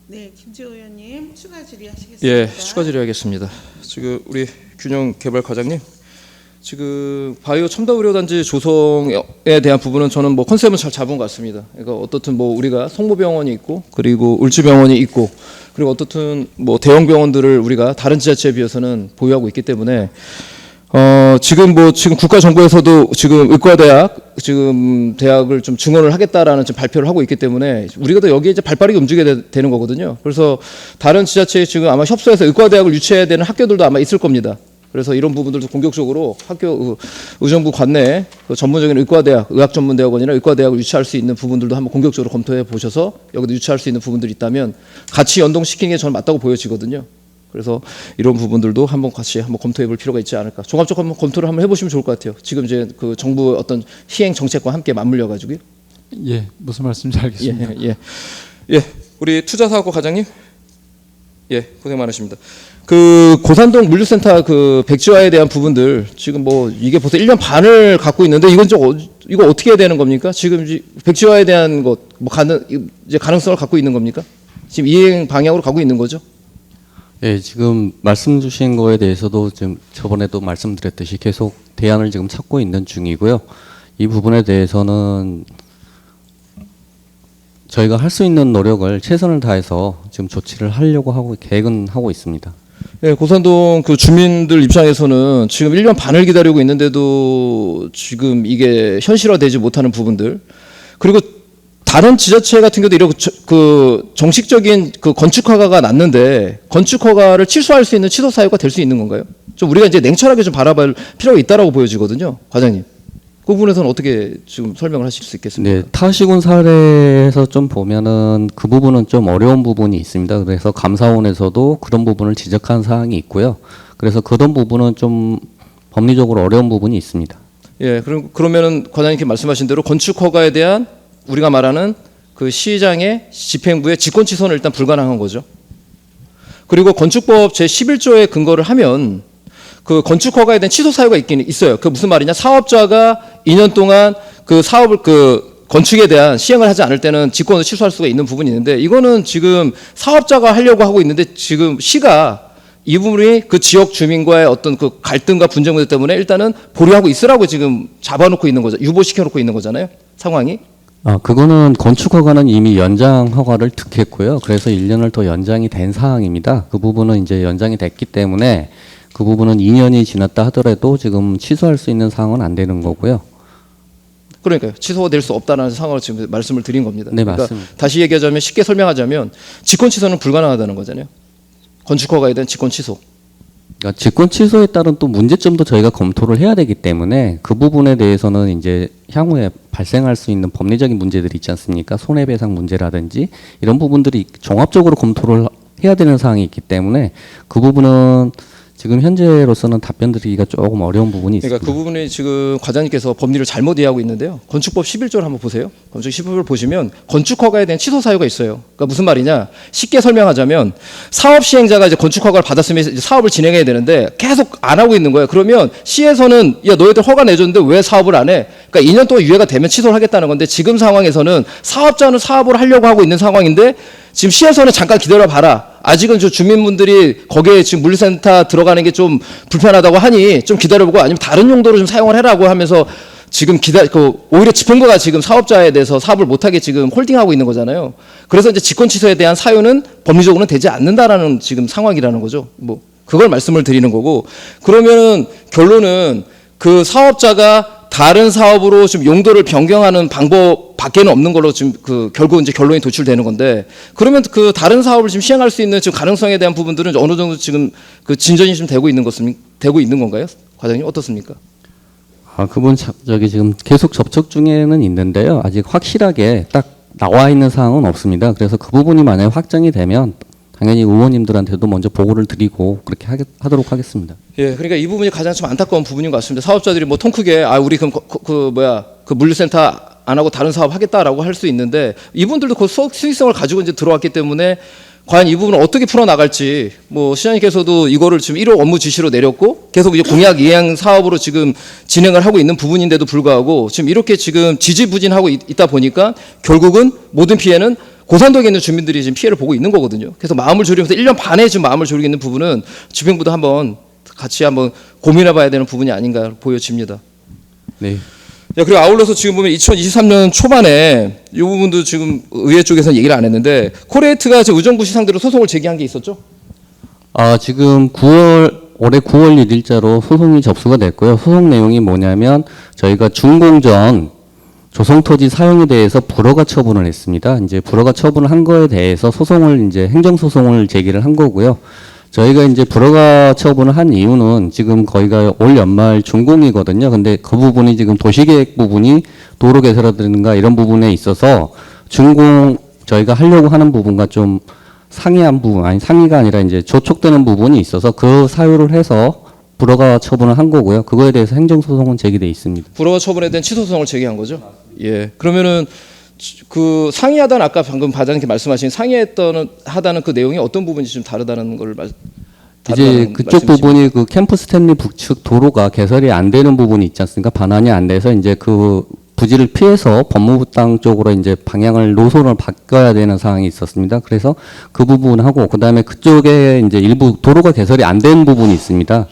A: 네, 김지호 의원님 추가 질의하시겠습니다.
C: 예, 추가 질의하겠습니다. 지금 우리 균형 개발 과장님, 지금 바이오 첨단 의료단지 조성에 대한 부분은 저는 뭐 컨셉은 잘 잡은 것 같습니다. 그러니까 어떻든 뭐 우리가 성모병원이 있고 그리고 울주병원이 있고 그리고 어떻든 뭐 대형 병원들을 우리가 다른 지자체에 비해서는 보유하고 있기 때문에 지금 국가정보에서도 지금 의과대학 지금 대학을 좀 증원을 하겠다라는 지금 발표를 하고 있기 때문에 우리가 더 여기에 이제 발빠르게 움직여야 되는 거거든요. 그래서 다른 지자체에 지금 아마 협소해서 의과대학을 유치해야 되는 학교들도 아마 있을 겁니다. 그래서 이런 부분들도 공격적으로 학교 의정부 관내에 전문적인 의과대학, 의학전문대학원이나 의과대학을 유치할 수 있는 부분들도 한번 공격적으로 검토해 보셔서 여기도 유치할 수 있는 부분들이 있다면 같이 연동시키는 게 저는 맞다고 보여지거든요. 그래서 이런 부분들도 한번 같이 한번 검토해 볼 필요가 있지 않을까. 종합적으로 한번 검토를 한번 해보시면 좋을 것 같아요. 지금 이제 그 정부의 어떤 시행 정책과 함께 맞물려 가지고요.
H: 예, 무슨 말씀인지 알겠습니다.
C: 예, 우리 투자사고 과장님, 예, 고생 많으십니다. 그 고산동 물류센터 그 백지화에 대한 부분들 지금 뭐 이게 벌써 1년 반을 갖고 있는데 이건 좀 이거 어떻게 해야 되는 겁니까? 지금 백지화에 대한 것 뭐 이제 가능성을 갖고 있는 겁니까? 지금 이행 방향으로 가고 있는 거죠?
I: 예, 지금 말씀 주신 거에 대해서도 지금 저번에도 말씀드렸듯이 계속 대안을 지금 찾고 있는 중이고요. 이 부분에 대해서는 저희가 할 수 있는 노력을 최선을 다해서 지금 조치를 하려고 계획은 하고 있습니다.
C: 예, 고산동 그 주민들 입장에서는 지금 1년 반을 기다리고 있는데도 지금 이게 현실화되지 못하는 부분들, 그리고 다른 지자체 같은 경우도 이런 그 정식적인 그 건축 허가가 났는데 건축 허가를 취소할 수 있는 취소 사유가 될 수 있는 건가요? 좀 우리가 이제 냉철하게 좀 바라볼 필요가 있다라고 보여지거든요, 과장님. 그 부분에서는 어떻게 지금 설명을 하실 수 있겠습니까?
I: 네, 타시군 사례에서 좀 보면은 그 부분은 좀 어려운 부분이 있습니다. 그래서 감사원에서도 그런 부분을 지적한 사항이 있고요. 그래서 그런 부분은 좀 법리적으로 어려운 부분이 있습니다.
C: 예, 그러면은 과장님께 말씀하신 대로 건축 허가에 대한 우리가 말하는 그 시장의 집행부의 직권 취소는 일단 불가능한 거죠. 그리고 건축법 제11조에 근거를 하면 그 건축 허가에 대한 취소 사유가 있긴 있어요. 그 무슨 말이냐? 사업자가 2년 동안 그 사업을 그 건축에 대한 시행을 하지 않을 때는 직권을 취소할 수가 있는 부분이 있는데 이거는 지금 사업자가 하려고 하고 있는데 지금 시가 이 부분이 그 지역 주민과의 어떤 그 갈등과 분쟁 문제 때문에 일단은 보류하고 있으라고 지금 잡아놓고 있는 거죠. 유보시켜놓고 있는 거잖아요. 상황이.
I: 그거는 건축 허가는 이미 연장 허가를 득했고요. 그래서 1년을 더 연장이 된 사항입니다. 그 부분은 이제 연장이 됐기 때문에 그 부분은 2년이 지났다 하더라도 지금 취소할 수 있는 상황은 안 되는 거고요.
C: 그러니까요. 취소가 될 수 없다는 상황을 지금 말씀을 드린 겁니다.
I: 네,
C: 그러니까
I: 맞습니다.
C: 다시 얘기하자면 쉽게 설명하자면 직권 취소는 불가능하다는 거잖아요. 건축 허가에 대한 직권 취소.
I: 그러니까 직권 취소에 따른 또 문제점도 저희가 검토를 해야 되기 때문에 그 부분에 대해서는 이제 향후에 발생할 수 있는 법리적인 문제들이 있지 않습니까? 손해배상 문제라든지 이런 부분들이 종합적으로 검토를 해야 되는 사항이 있기 때문에 그 부분은 지금 현재로서는 답변 드리기가 조금 어려운 부분이 있습니다.
C: 그러니까 그 부분이 지금 과장님께서 법리를 잘못 이해하고 있는데요. 건축법 11조를 한번 보세요. 건축 11조를 보시면 건축 허가에 대한 취소 사유가 있어요. 그러니까 무슨 말이냐? 쉽게 설명하자면 사업 시행자가 이제 건축 허가를 받았으면 이제 사업을 진행해야 되는데 계속 안 하고 있는 거예요. 그러면 시에서는 야 너희들 허가 내줬는데 왜 사업을 안 해? 그러니까 2년 동안 유예가 되면 취소를 하겠다는 건데 지금 상황에서는 사업자는 사업을 하려고 하고 있는 상황인데 지금 시에서는 잠깐 기다려봐라. 아직은 저 주민분들이 거기에 지금 물류센터 들어가는 게 좀 불편하다고 하니 좀 기다려보고 아니면 다른 용도로 좀 사용을 해라고 하면서 지금 오히려 집행부가 지금 사업자에 대해서 사업을 못하게 지금 홀딩하고 있는 거잖아요. 그래서 이제 직권 취소에 대한 사유는 법리적으로는 되지 않는다라는 지금 상황이라는 거죠. 뭐 그걸 말씀을 드리는 거고 그러면은 결론은 그 사업자가 다른 사업으로 좀 용도를 변경하는 방법 밖에는 없는 걸로 지금 그 결국 이제 결론이 도출되는 건데 그러면 그 다른 사업을 지금 시행할 수 있는 지금 가능성에 대한 부분들은 어느 정도 지금 그 진전이 좀 되고 있는 건가요? 과장님 어떻습니까?
I: 그분 저기 지금 계속 접촉 중에는 있는데요. 아직 확실하게 딱 나와 있는 사항은 없습니다. 그래서 그 부분이 만약에 확정이 되면 당연히 의원님들한테도 먼저 보고를 드리고 그렇게 하도록 하겠습니다.
C: 예, 그러니까 이 부분이 가장 좀 안타까운 부분인 것 같습니다. 사업자들이 뭐 통 크게 우리 그럼 그 물류센터 안 하고 다른 사업 하겠다라고 할 수 있는데 이분들도 그 수익성을 가지고 이제 들어왔기 때문에 과연 이 부분을 어떻게 풀어나갈지, 뭐 시장님께서도 이거를 지금 1호 업무 지시로 내렸고 계속 이제 공약 이행 사업으로 지금 진행을 하고 있는 부분인데도 불구하고 지금 이렇게 지금 지지부진하고 있다 보니까 결국은 모든 피해는 고산동에 있는 주민들이 지금 피해를 보고 있는 거거든요. 그래서 마음을 졸이면서 1년 반에 지금 마음을 졸이고 있는 부분은 집행부도 한번 같이 한번 고민해봐야 되는 부분이 아닌가 보여집니다.
I: 네.
C: 야, 그리고 아울러서 지금 보면 2023년 초반에 이 부분도 지금 의회 쪽에서는 얘기를 안 했는데 코레이트가 의정부시 상대로 소송을 제기한 게 있었죠?
I: 지금 올해 9월 1일자로 소송이 접수가 됐고요. 소송 내용이 뭐냐면 저희가 준공전 조성토지 사용에 대해서 불허가 처분을 했습니다. 이제 불허가 처분을 한 거에 대해서 소송을 이제 행정소송을 제기를 한 거고요. 저희가 이제 불허가 처분을 한 이유는 지금 거기가 올 연말 준공이거든요. 근데 그 부분이 지금 도시계획 부분이 도로 개설이라든가 이런 부분에 있어서 준공 저희가 하려고 하는 부분과 좀 상이한 부분, 아니 상이가 아니라 이제 조촉되는 부분이 있어서 그 사유를 해서 불허가 처분을 한 거고요. 그거에 대해서 행정소송은 제기돼 있습니다.
C: 불허가 처분에 대한 취소 소송을 제기한 거죠? 예. 그러면은 그 상이하다는 아까 방금 과장님께 말씀하신 하다는 그 내용이 어떤 부분이 좀 다르다는 걸
I: 이제 그쪽 부분이 그 캠프 스탠리 북측 도로가 개설이 안 되는 부분이 있지 않습니까? 반환이 안 돼서 이제 그 부지를 피해서 법무부 땅 쪽으로 이제 노선을 바꿔야 되는 상황이 있었습니다. 그래서 그 부분하고 그다음에 그쪽에 이제 일부 도로가 개설이 안 된 부분이 있습니다.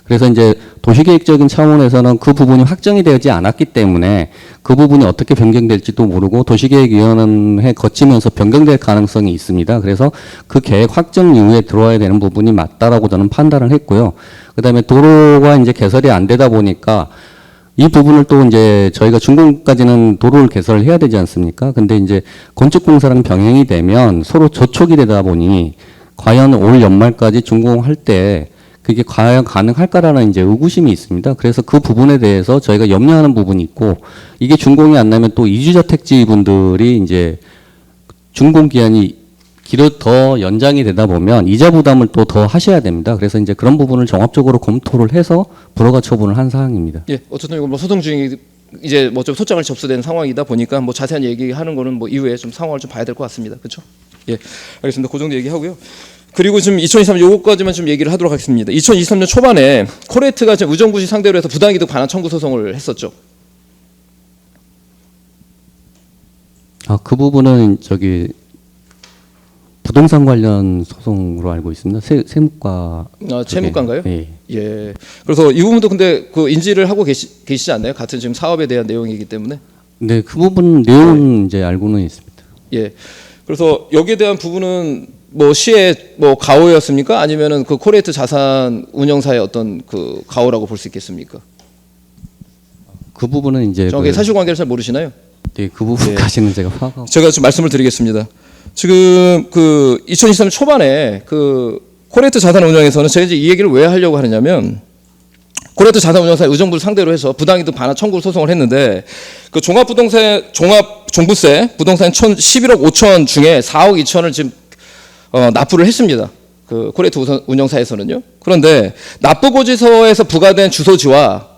I: 그래서 이제 도시계획적인 차원에서는 그 부분이 확정이 되지 않았기 때문에 그 부분이 어떻게 변경될지도 모르고 도시계획위원회 거치면서 변경될 가능성이 있습니다. 그래서 그 계획 확정 이후에 들어와야 되는 부분이 맞다라고 저는 판단을 했고요. 그다음에 도로가 이제 개설이 안 되다 보니까 이 부분을 또 이제 저희가 준공까지는 도로를 개설을 해야 되지 않습니까? 근데 이제 건축공사랑 병행이 되면 서로 저촉이 되다 보니 과연 올 연말까지 준공할 때 그게 과연 가능할까라는 이제 의구심이 있습니다. 그래서 그 부분에 대해서 저희가 염려하는 부분이 있고 이게 준공이 안 나면 또 이주자택지 분들이 이제 준공 기한이 더 연장이 되다 보면 이자 부담을 또 더 하셔야 됩니다. 그래서 이제 그런 부분을 종합적으로 검토를 해서 불허가 처분을 한 사항입니다.
C: 예, 어쨌든 이거 뭐 소송 중이 이제 뭐 좀 소장을 접수된 상황이다 보니까 뭐 자세한 얘기하는 거는 뭐 이후에 좀 상황을 좀 봐야 될 것 같습니다. 그렇죠? 예, 알겠습니다. 그 정도 얘기하고요. 그리고 지금 2023년 요거까지만 좀 얘기를 하도록 하겠습니다. 2023년 초반에 코레이트가 지금 의정부시 상대로 해서 부당이득 반환 청구 소송을 했었죠.
I: 그 부분은 부동산 관련 소송으로 알고 있습니다. 세무과.
C: 채무과인가요?
I: 예.
C: 예. 그래서 이 부분도 근데 그 인지를 하고 계시지 않나요? 같은 지금 사업에 대한 내용이기 때문에.
I: 네, 그 부분 내용은 이제 알고는 있습니다.
C: 예. 그래서 여기에 대한 부분은 뭐 시의 뭐 가오였습니까? 아니면은 그 코레이트 자산 운영사의 어떤 그 가오라고 볼 수 있겠습니까?
I: 그 부분은 이제
C: 정확히 사실관계를 잘 모르시나요?
I: 네, 그 부분까지는 제가 파악하고.
C: 제가 좀 말씀을 드리겠습니다. 지금 그 2023년 초반에 그 코레이트 자산 운영에서는 제가 이제 이 얘기를 왜 하려고 하느냐면 코레이트 자산 운영사 의정부를 상대로 해서 부당이득 반환 청구 소송을 했는데 그 종부세 부동산 11억 5천 중에 4억 2천을 지금 납부를 했습니다. 그 코레이트 운영사에서는요. 그런데 납부고지서에서 부과된 주소지와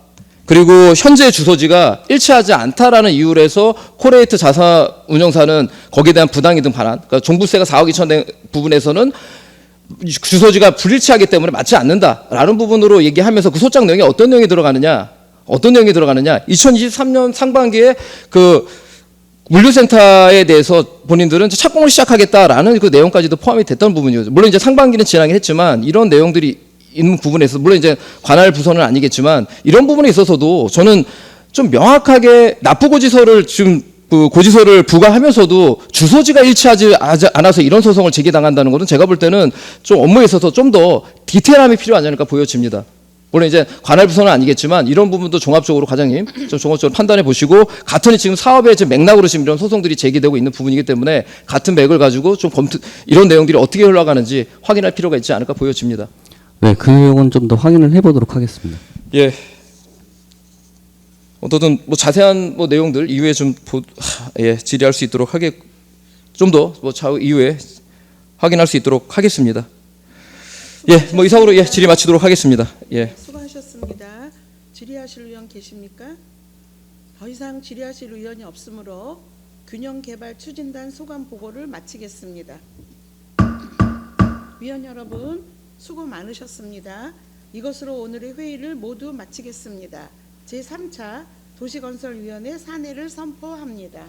C: 그리고 현재 주소지가 일치하지 않다라는 이유로 해서 코레이트 자산 운영사는 거기에 대한 부당이득 반환, 그러니까 종부세가 4억 2천 된 부분에서는 주소지가 불일치하기 때문에 맞지 않는다라는 부분으로 얘기하면서 그 소장 내용에 어떤 내용이 들어가느냐? 2023년 상반기에 그 물류센터에 대해서 본인들은 착공을 시작하겠다라는 그 내용까지도 포함이 됐던 부분이죠. 물론 이제 상반기는 지나긴 했지만 이런 내용들이 있는 부분에서 물론 이제 관할 부서는 아니겠지만 이런 부분에 있어서도 저는 좀 명확하게 납부고지서를 지금 그 고지서를 부과하면서도 주소지가 일치하지 않아서 이런 소송을 제기당한다는 것은 제가 볼 때는 좀 업무에 있어서 좀 더 디테일함이 필요하지 않을까 보여집니다. 물론 이제 관할 부서는 아니겠지만 이런 부분도 종합적으로 과장님 좀 종합적으로 판단해 보시고 같은 지금 사업의 지금 맥락으로 지금 이런 소송들이 제기되고 있는 부분이기 때문에 같은 맥을 가지고 좀 이런 내용들이 어떻게 흘러가는지 확인할 필요가 있지 않을까 보여집니다.
I: 네, 그 내용은 좀 더 확인을 해보도록 하겠습니다.
C: 예. 어떤 뭐 자세한 뭐 내용들 이후에 좀 질의할 수 있도록 좀 더 뭐 차후 이후에 확인할 수 있도록 하겠습니다. 예, 뭐 이상으로 질의 마치도록 하겠습니다. 예.
A: 수고하셨습니다. 질의하실 의원 계십니까? 더 이상 질의하실 의원이 없으므로 균형개발 추진단 소관 보고를 마치겠습니다. 위원 여러분 수고 많으셨습니다. 이것으로 오늘의 회의를 모두 마치겠습니다. 제3차 도시건설위원회 산회를 선포합니다.